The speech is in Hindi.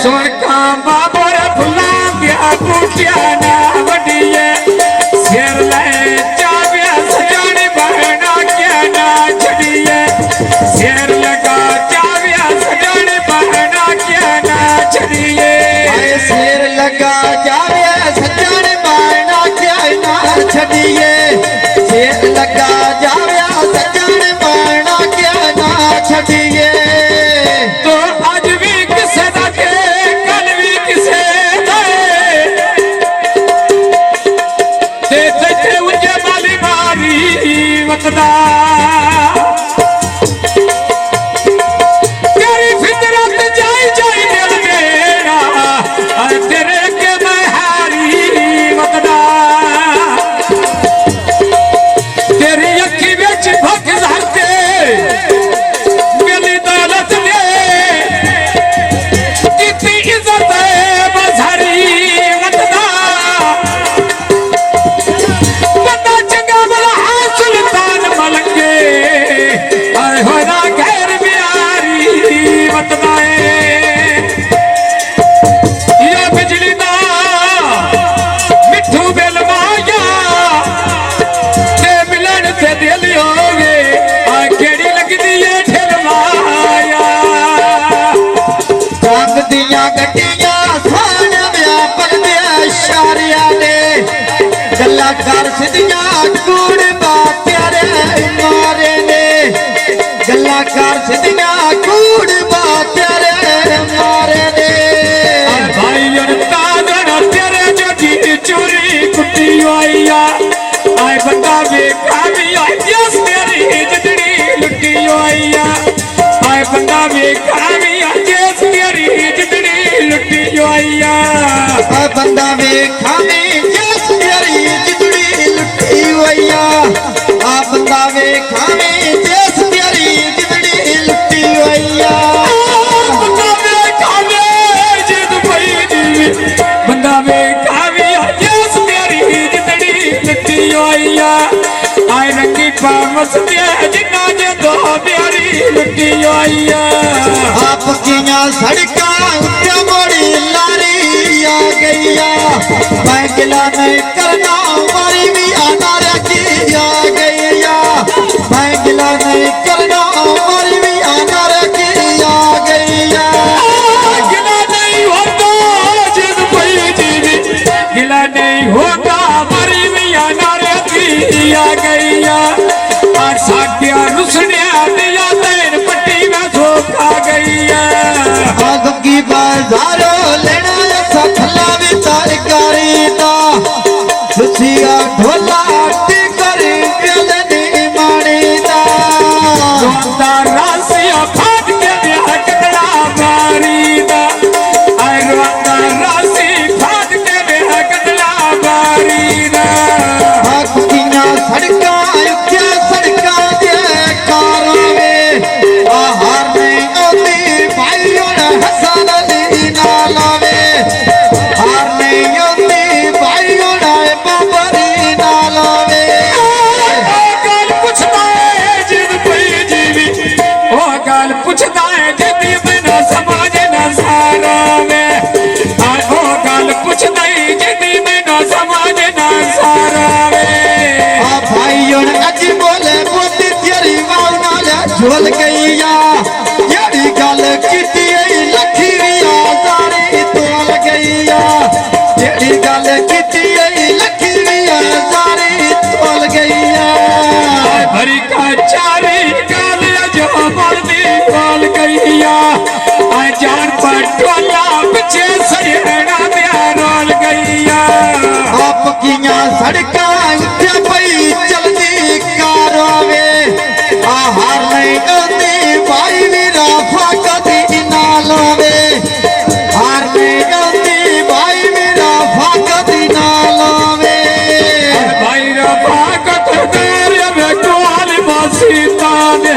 सुन का बाबर फुला गया बूटिया ना वडिए शेर ले चाबिया सजाने बहना क्या ना छड़िए शेर लगा चाबिया सजाने बहना क्या ना छड़िए शेर लगा चाबिया सजाने बहना क्या ना छड़िए शेर लगा चाबिया सजाने बहना क्या ना छड़िए तो आज भी किसे दे कल भी किसे दे उनके माली मारी वतदा तेरी फितरत जाई जाई दिल मेरा तेरे के मैं हारी वतदा तेरी अखी बिच भख धरते कर सिदिया कूड़ प्यारे मारे ने गल्ला कर सिदिया कूड़ प्यारे मारे ने भाई तादन तेरे जो जी चोरी कुटी आईया आए बंदा वेखा भी आइस तेरी जितनी लुटी आईया आए बंदा वेखा भी आइस तेरी जितनी लुटी आईया आए बंदा वेखा भी आ बंदा वेखा में देश तेरी जिंदड़ी लुटी होइया बंदा वेखा में जिद पई जी बंदा वेखा में देश तेरी जिंदड़ी लुटी होइया आए रंगी पामस दे जिन्ना जे दो प्यारी लुटी होइया आप किया सड़का उत्ते मोड़ी लारी आ गईया मैं गिला नहीं करना मारी भी आना रखी आ गईया मैं गिला नहीं करना मारी भी आना रखी आ गईया गिला नहीं होता जिद पई जी गिला नहीं होता मारी भी आना रखी आ गईया और साटिया रुसनिया दिया तेन पट्टी में धोखा गईया आग की बाजारो लेना सफला भी तरकारी दा सुसिया ढोला टिकर गलनी मानी दा रोंदा रासिया फाट के ब्याह कतड़ा मारी दा आए रोंदा रासी फाट के ब्याह कतड़ा मारी दा आग किया सड़का क्या सड़का दे कारावे आहार नहीं ओती भाइयों ने हसन अली नालावे हार नहीं ओती भाइयों ने बाबरी नालावे गल पुछदा है जिद पई जीवी ओ गल पुछदा है जिदी बिना समाज न सारा में ओ गल पुछदा है जिदी बिना समाज न सारा में आ भाइयों ने अज बोले बोती तेरी वाल नाल झोल गईया जेड़ी गल कीती लखी सारी तोल गईया जेड़ी गल कीती लखी सारी तोल गईया भरी का चारी गाल जो मर्दी बोल गईया आ जान पर टोला पीछे सजना दिया रोल गईया आप किया सड़का उत्ते पई चलती कारावे आहार नहीं ओती भाई मेरा फाकती ना लावे हार नहीं ओती भाई मेरा फाकती ना लावे भाई रा फाकत तेरे में कोल बासी ताने